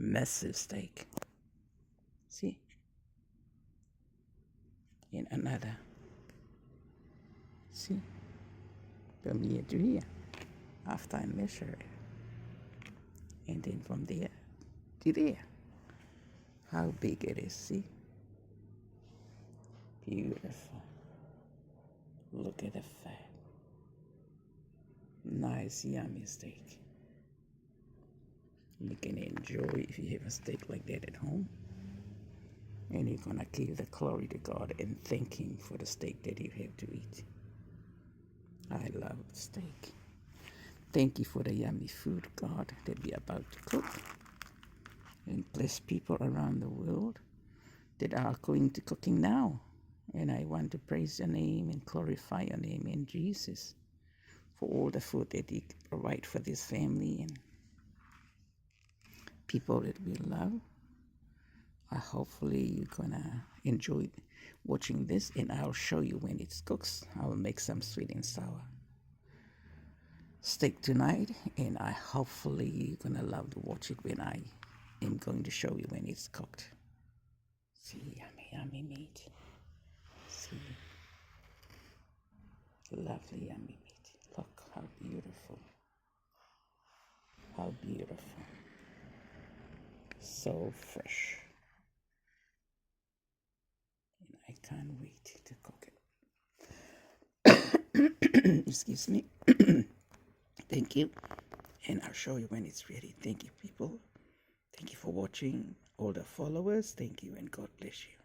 massive steak. See? And another. See? From here to here. After I measure it. And then from there to there. How big it is, see? Beautiful. Look at the fat. Nice, yummy steak. You can enjoy if you have a steak like that at home. And you're going to give the glory to God and thank Him for the steak that you have to eat. I love steak. Thank you for the yummy food, God, that we're about to cook. And bless people around the world that are going to cooking now. And I want to praise your name and glorify your name in Jesus for all the food that you provide for this family and people that we love. Hopefully you're gonna enjoy watching this, and I'll show you when it cooks. I will make some sweet and sour steak tonight, and hopefully you're gonna love to watch it when I am going to show you when it's cooked. See, yummy, yummy meat. See, lovely, yummy meat. Look how beautiful. How beautiful. So fresh. And I can't wait to cook it. Excuse me. Thank you. And I'll show you when it's ready. Thank you, people. Thank you for watching. All the followers, thank you, and God bless you.